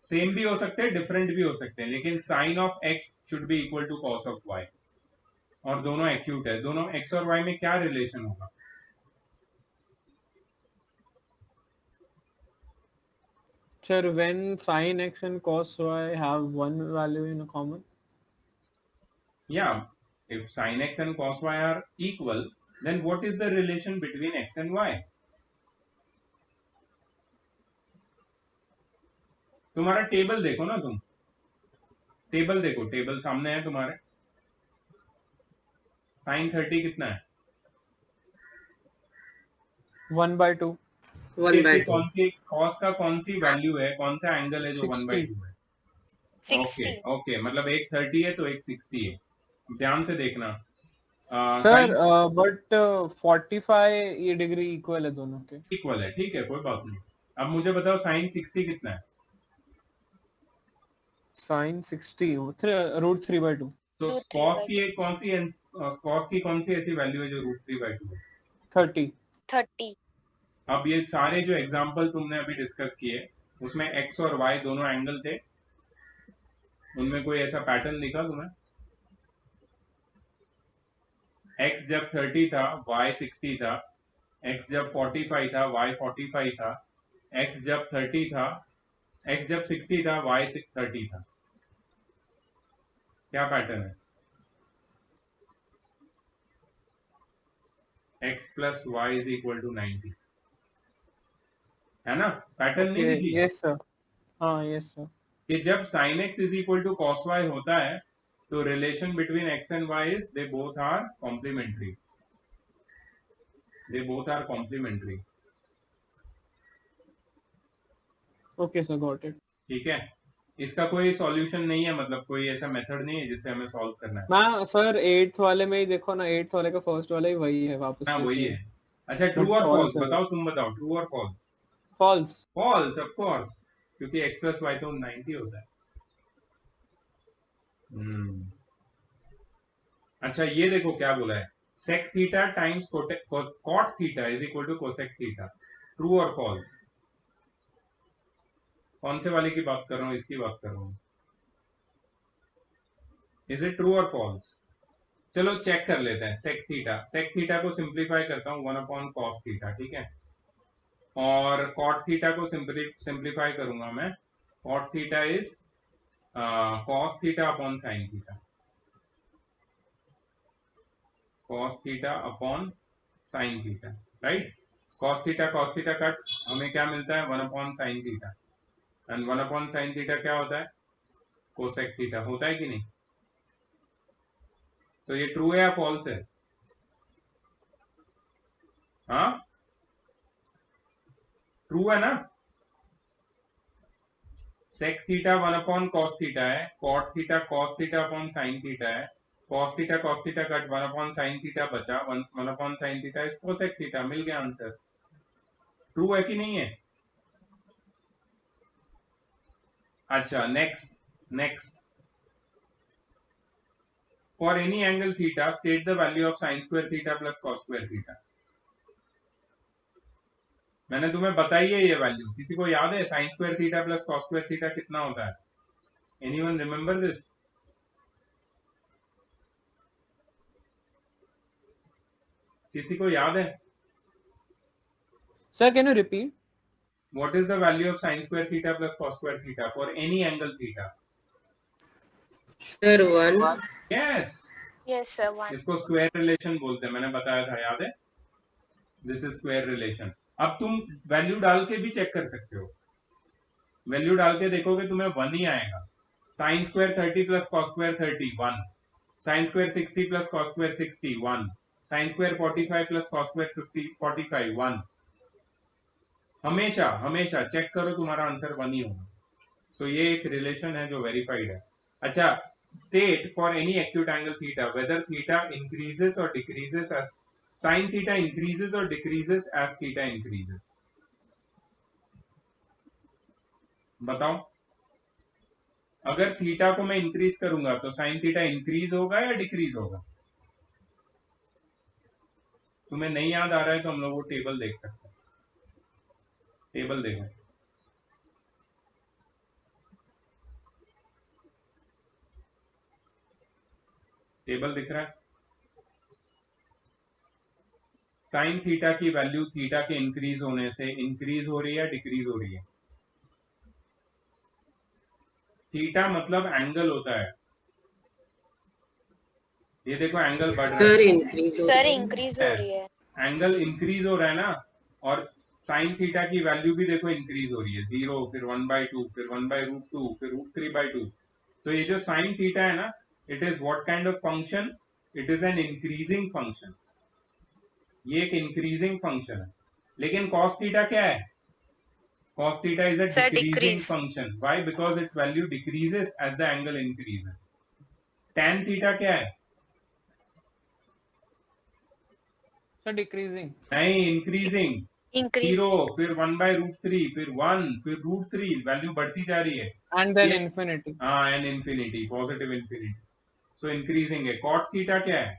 सेम भी हो सकते हैं डिफरेंट भी हो सकते हैं, लेकिन sine of x should be equal to cos of y, और दोनों एक्यूट है, दोनों x और y में क्या रिलेशन होगा, Sir, when sin x and cos y have one value in common? Yeah, if sin x and cos y are equal, then what is the relation between x and y? तुम्हारा टेबल देखो ना, तुम टेबल देखो, टेबल सामने है तुम्हारे। sin 30 कितना है? 1/2. 1/2. कौन सी cos का कौन सी वैल्यू है, कौन सा एंगल है जो 60. 1/2 है? 60. ओके, मतलब एक 30 है तो एक 60 है। ध्यान से देखना। Sir, sin but 45 ये डिग्री इक्वल है दोनों के। इक्वल है, ठीक है, कोई बात नहीं। अब मुझे बताओ sin 60 कितना है? sin 60 √3/2. तो Root three cos by की एक कौन सी cos की कौन सी ऐसी वैल्यू है जो √3/2 है? 30. 30. अब ये सारे जो एग्जांपल तुमने अभी डिस्कस किए, उसमें x और y दोनों एंगल थे, उनमें कोई ऐसा पैटर्न दिखा तुम्हें? x जब 30 था y 60 था, x जब 45 था y 45 था, x जब 30 था, x जब 60 था y 30 था। क्या पैटर्न है? x plus y is equal to 90, है ना? पैटर्न नहीं Okay, दिख लिया yes sir. हाँ, yes sir. कि जब sin x is equal to cos y होता है तो relation between x and y is they both are complementary. They both are complementary. Okay sir, got it. ठीक है, इसका कोई सॉल्यूशन नहीं है, मतलब कोई ऐसा मेथड नहीं है जिससे हमें सॉल्व करना है। मैं सर 8th वाले में ही देखो ना, 8th वाले का फर्स्ट वाला ही वही है वापस हाँ से वही सेम. है। अच्छा, ट्रू But और फॉल्स false है. बताओ, तुम बताओ, ट्रू और false? False. False of course, क्योंकि x प्लस वाई तो 90 होता है। अच्छा, ये देखो क्या बोला है, sec theta times cot theta is equal to cosec theta. True और फॉल्स? कौन से वाले की बात कर रहा हूँ? इसकी बात कर रहा हूँ। इज इट ट्रू और फॉल्स? चलो चेक कर लेते हैं। सेक थीटा को सिंप्लीफाई करता हूँ 1/cos थीटा, ठीक है। और कॉट थीटा को सिंप्लीफाई करूंगा मैं। Cot theta is cos theta upon sine theta, cos theta upon sine theta, right. cos theta cut, हमें क्या मिलता है? 1/sin theta, and 1/sin theta क्या होता है? कोसेक थीटा, होता है कि नहीं? तो ये ट्रू है या फॉल्स है? हाँ, ट्रू है ना? सेक थीटा 1/cos थीटा है, cot theta cos theta upon sine theta है, cos theta cut 1/sin theta बचा, 1/sin theta is cosec theta. मिल गया आंसर। ट्रू है कि नहीं है? अच्छा, next for any angle theta state the value of sine square theta plus cos square theta. मैंने तुम्हें बताई है ये वैल्यू, किसी को याद है sign square theta plus cos square theta कितना होता है? Anyone remember this? किसी को याद है? Sir, can you repeat? What is the value of sin square theta plus cos square theta for any angle theta? Sir, 1. Yes, Yes, sir. 1. इसको स्क्वायर रिलेशन बोलते हैं, मैंने बताया था, याद है? This is square relation. अब तुम वैल्यू डाल के भी चेक कर सकते हो। वैल्यू डाल के देखोगे तुम्हें 1 ही आएगा। Sine square 30 plus cos square 30 1, sine square 60 plus cos square 60 1, sine square 45 plus cos square 45 1। हमेशा हमेशा चेक करो, तुम्हारा आंसर 1 ही होगा। सो ये एक रिलेशन है जो वेरीफाइड है। अच्छा, state for any acute angle theta whether theta increases और decreases as sine theta increases और डिक्रीजेस एज थीटा इंक्रीजेस। बताओ, अगर थीटा को मैं इंक्रीज करूंगा तो साइन थीटा इंक्रीज होगा या डिक्रीज होगा? तुम्हें नहीं याद आ रहा है तो हम लोग वो टेबल देख सकते हैं। टेबल देखो, टेबल दिख रहा है? साइन थीटा की वैल्यू थीटा के इंक्रीज होने से इंक्रीज हो रही है, डिक्रीज हो रही है? थीटा मतलब एंगल होता है। ये देखो एंगल बढ़ रहा सर है, इंक्रीज हो सर रहा है। इंक्रीज हो रही है। एंगल इंक्रीज हो रहा है ना, और साइन थीटा की वैल्यू भी देखो इंक्रीज हो रही है, 0 फिर 1/2 फिर 1/√2 फिर √3/2। तो ये जो साइन थीटा है ना, it is what kind of function? It is an increasing function. ये एक इंक्रीजिंग फंक्शन है। लेकिन cos थीटा क्या है? Cos theta is a sir decreasing decrease. function. Why? Because its value decreases as the angle increases. Tan theta क्या है? Sir decreasing. नहीं, increasing. इंक्रीज। 0 फिर 1/√3 फिर 1 फिर √3, वैल्यू बढ़ती जा रही है। एंड देन ये इन्फिनिटी। हाँ, and infinity, positive infinity. So increasing है। cot थीटा क्या है?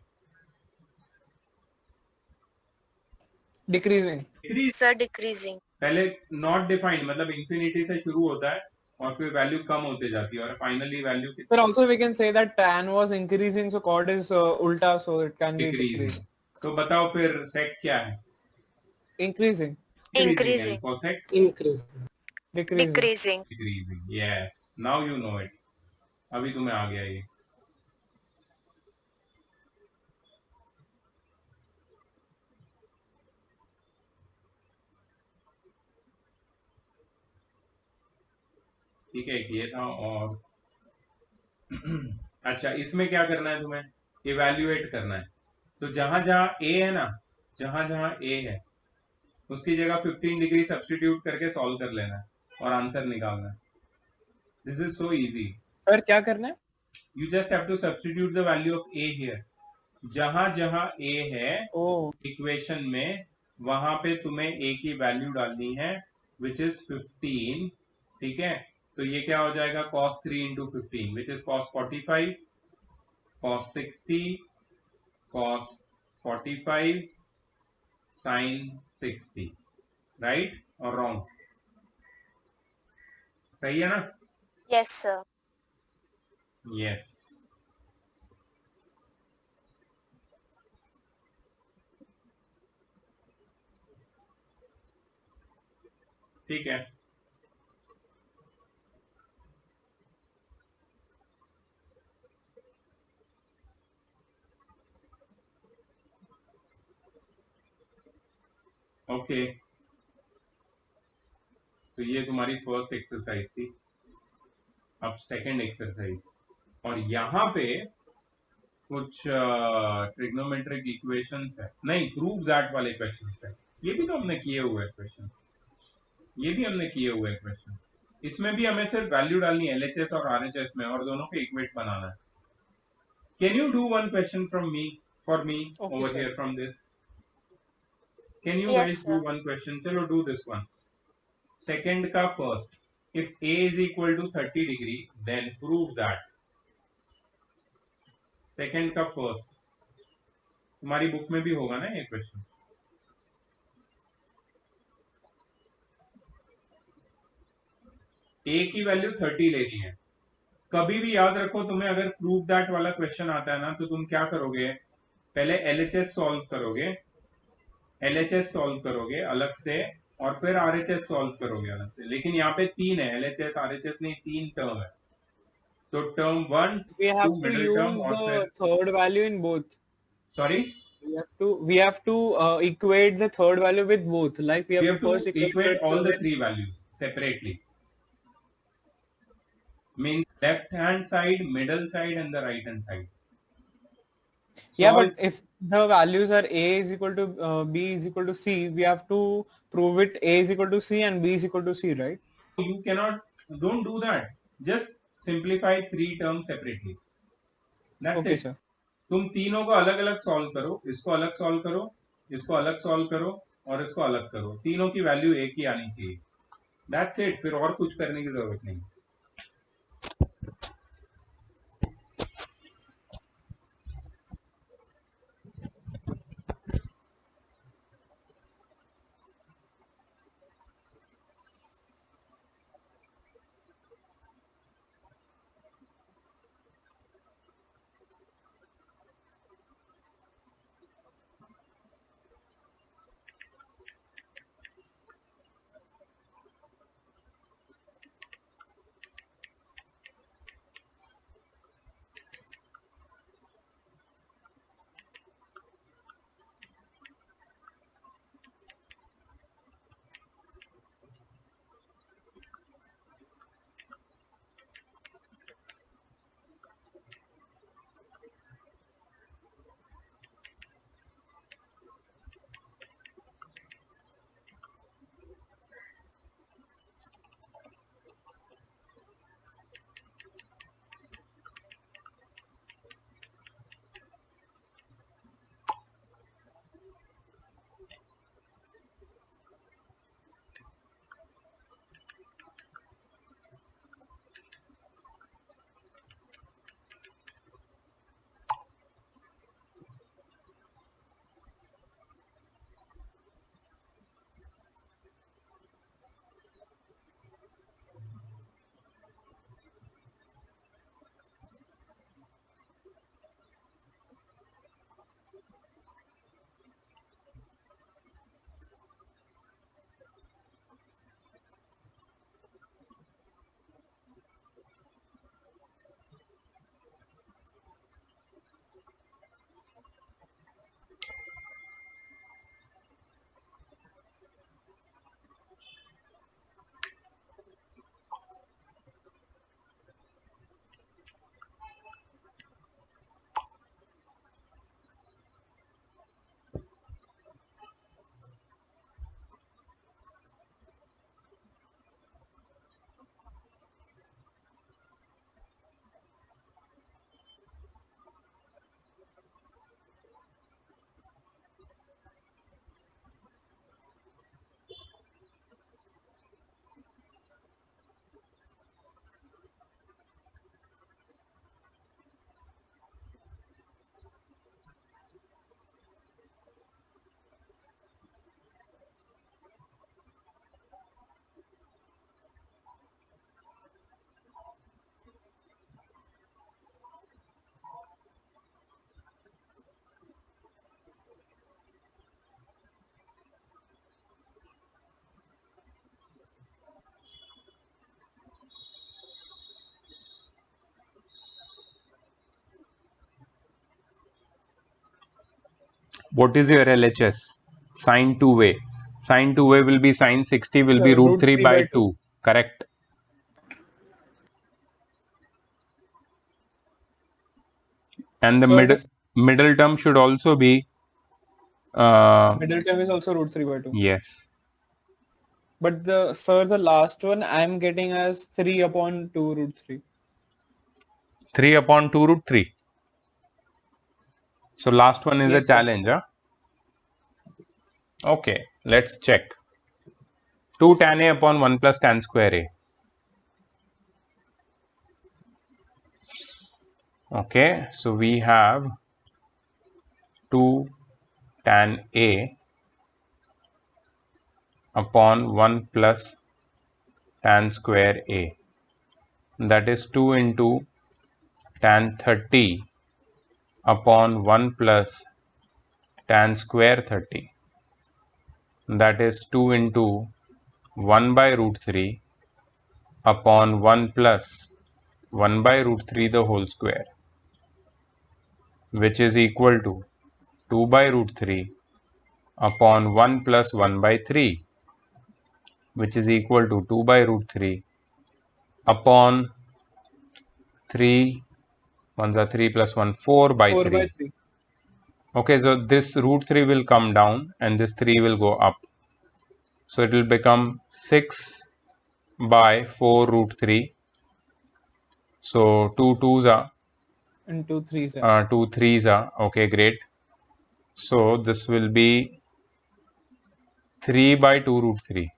डिक्रीजिंग। डिक्रीज। Sir decreasing. पहले नॉट डिफाइंड, मतलब इंफिनिटी से शुरू होता है और फिर वैल्यू कम होते जाती है और finally value But also we can say that tan was increasing, so cot is ulta, so it can be decreasing. decreasing. तो बताओ फिर sec क्या है? Increasing, Increasing, and increasing. cosec increase. decreasing. Decreasing. decreasing. Yes, now you know it. अभी तुम्हें आ गया ये। ठीक है, ये था। और अच्छा, इसमें क्या करना है तुम्हें? इवेल्युएट करना है। तो जहां जहां ए है ना, जहां जहां ए है उसकी जगह 15 डिग्री सब्स्टिट्यूट करके सॉल्व कर लेना है और आंसर निकालना है। This is so easy. Sir क्या करना है? You just have to substitute the value of A here. जहां जहां ए है Oh, इक्वेशन में, वहां पे तुम्हें ए की वैल्यू डालनी है, विच इज 15। ठीक है, तो ये क्या हो जाएगा? cos 3 into 15 which is cos 45, cos 60, cos 45, sin 60। Right और रॉन्ग? सही है ना? Yes sir. यस। ठीक है, ओके। तो ये तुम्हारी फर्स्ट एक्सरसाइज थी। अब सेकंड एक्सरसाइज, और यहाँ पे कुछ ट्रिग्नोमेट्रिक इक्वेशंस है, नहीं, प्रूव दैट वाले क्वेश्चन है। ये भी तो हमने किए हुए क्वेश्चन, ये भी हमने किए हुए क्वेश्चन। इसमें भी हमें सिर्फ वैल्यू डालनी है एलएचएस और आरएचएस में, और दोनों को इक्वेट बनाना है। Can you do one question from me, for me, okay, over sir. Here from this? Can you yes guys do sir. One question? चलो डू दिस वन। सेकेंड का first, if A is equal to 30 degree then prove that. Second का फर्स्ट, तुम्हारी बुक में भी होगा ना ये क्वेश्चन। ए की वैल्यू 30 लेनी है। कभी भी याद रखो, तुम्हें अगर प्रूव दैट वाला क्वेश्चन आता है ना, तो तुम क्या करोगे? पहले एलएचएस सॉल्व करोगे, एलएचएस सॉल्व करोगे अलग से, और फिर आरएचएस सॉल्व करोगे अलग से। लेकिन यहाँ पे तीन है, एलएचएस आरएचएस नहीं, तीन टर्म है। तो term 1, We 2 have to middle term, use और फिर the third value in both. Sorry, We have to equate the third value with both. Like we we have have to to first equate equate it all the with. Three values separately. Means left hand side, middle side and the right hand side. Yeah, but if the values are a is equal to b is equal to c, we have to prove it a is equal to c and b is equal to c, right? You cannot, don't do that. Just simplify three terms separately. That's Okay, it. sir. तुम तीनों को अलग अलग सॉल्व करो, इसको अलग सॉल्व करो, इसको अलग सॉल्व करो, और इसको अलग करो। तीनों की वैल्यू एक ही आनी चाहिए। That's it. फिर और कुछ करने की जरूरत नहीं। What is your LHS? Sine 2a. Sine 2a will be sine 60 will be root 3 by 2. Correct. And the So middle term should also be middle term is also root 3 by 2. yes. But the last one I'm getting as 3 upon 2 root 3. 3 upon 2 root 3. So last one is Yes, a sir. challenge, huh? Okay, let's check. 2 tan a upon 1 plus tan square a. Okay, so we have 2 tan a upon 1 plus tan square a. That is 2 into tan 30 upon 1 plus tan square 30. That is 2 into 1 by root 3 upon 1 plus 1 by root 3 the whole square, which is equal to 2 by root 3 upon 1 plus 1 by 3, which is equal to 2 by root 3 upon 3, 1 is 3 plus 1, 4 by 4 3. by 3. Okay, so this root 3 will come down and this 3 will go up. So it will become 6 by 4 root 3. So 2 2s are And 2 3s are. 2 3s are okay, great. So this will be 3 by 2 root 3.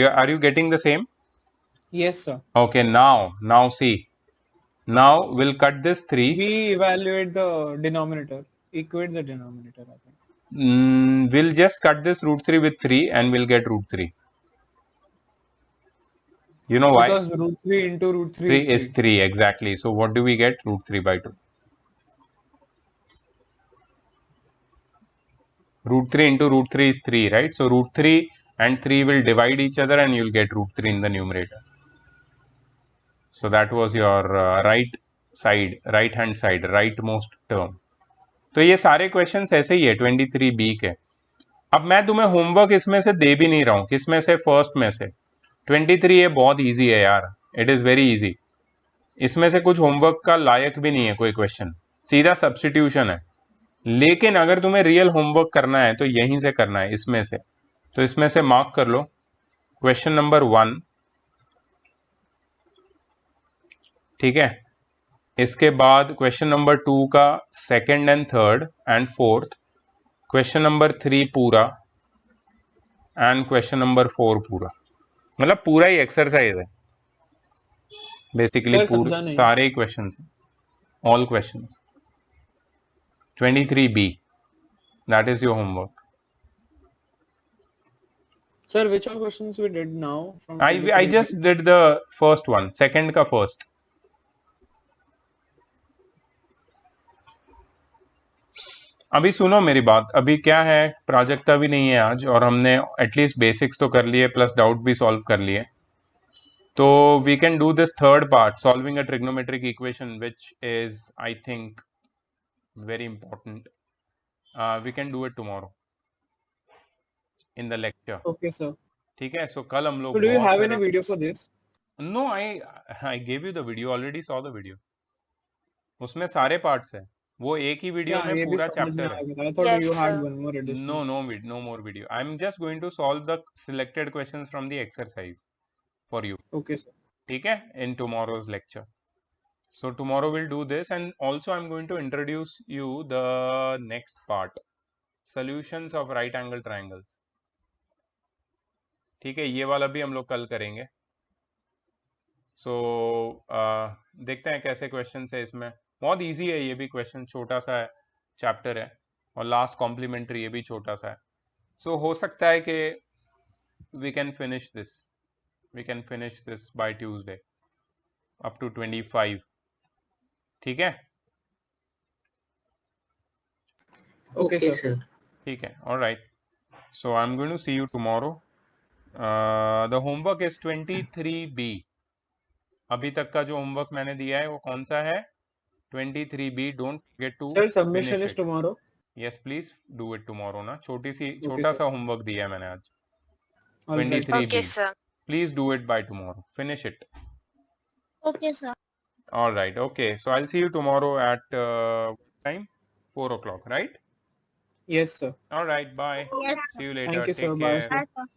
Are you getting the same? Yes, sir. Okay, now see. Now we'll cut this 3. We evaluate the denominator. Equate the denominator, I think. We'll just cut this root 3 with 3 and we'll get root 3. You know why? Because root 3 into root 3 3 is 3. is 3, exactly. So what do we get? Root 3 by 2. Root 3 into root 3 is 3, right? So root 3 and 3 will divide each other and you'll get root 3 in the numerator. So that was your right hand side, rightmost term. तो ये सारे क्वेश्चंस ऐसे ही है 23B के. अब मैं तुम्हें होमवर्क इसमें से दे भी नहीं रहा हूँ. किस में से? फर्स्ट में से. 23 ये बहुत इजी है यार. It is very easy. इसमें से कुछ होमवर्क का लायक भी नहीं है कोई क्वेश्चन. सीधा सब्स्टिट्यूशन है. लेकिन अगर तुम्हें रियल होमवर्क करना है तो यहीं से करना है, इसमें से. तो इसमें से मार्क कर लो. क्वेश्चन नंबर 1, ठीक है. इसके बाद क्वेश्चन नंबर 2 का second and third and fourth, question number 3 पूरा एंड क्वेश्चन नंबर 4 पूरा. मतलब पूरा ही एक्सरसाइज है बेसिकली. पूरे सारे questions, all questions. 23B, that is your homework. Sir, which all questions we did now? From I just did the first one, second का first. अभी सुनो मेरी बात. अभी क्या है, प्राजक्ता भी नहीं है आज और हमने एटलीस्ट बेसिक्स तो कर लिए प्लस डाउट भी सॉल्व कर लिए. तो we can do this third part, solving a trigonometric equation, which is I think very important. We can do it tomorrow in the lecture. Okay, sir. ठीक है. So कल हम लोग. So do you have any video for this? No, I gave you the video. Already saw the video. उसमें सारे parts है. वो एक ही वीडियो में पूरा चैप्टर है. I thought you had one more edition. No more video. I'm just going to solve the selected questions from the exercise for you. Okay, sir. ठीक है, in tomorrow's lecture. So tomorrow we'll do this, and also I'm going to introduce you the next part, solutions of right angle triangles. ठीक है, ये वाला भी हम लोग कल करेंगे. So देखते हैं कैसे क्वेश्चन है इसमें. बहुत इजी है ये भी क्वेश्चन, छोटा सा चैप्टर है और लास्ट कॉम्प्लीमेंट्री ये भी छोटा सा है. So हो सकता है कि we can finish this by Tuesday up to 25. ठीक है. Okay, sir. ठीक है. All right. So I'm going to see you tomorrow. The homework is 23B. अभी तक का जो होमवर्क मैंने दिया है वो कौन सा है? 23B. Don't forget to. Sir, submission is tomorrow. Yes, please do it tomorrow ना. छोटा sir. सा homework दिया है मैंने आज. All right. 23B. Okay, sir. Please do it by tomorrow. Finish it. Okay, sir. All right. Okay. So I'll see you tomorrow at what time? 4 o'clock, right? Yes, sir. All right. Bye. Yes, See you later. Thank you, Take sir. Bye, care. sir. sir.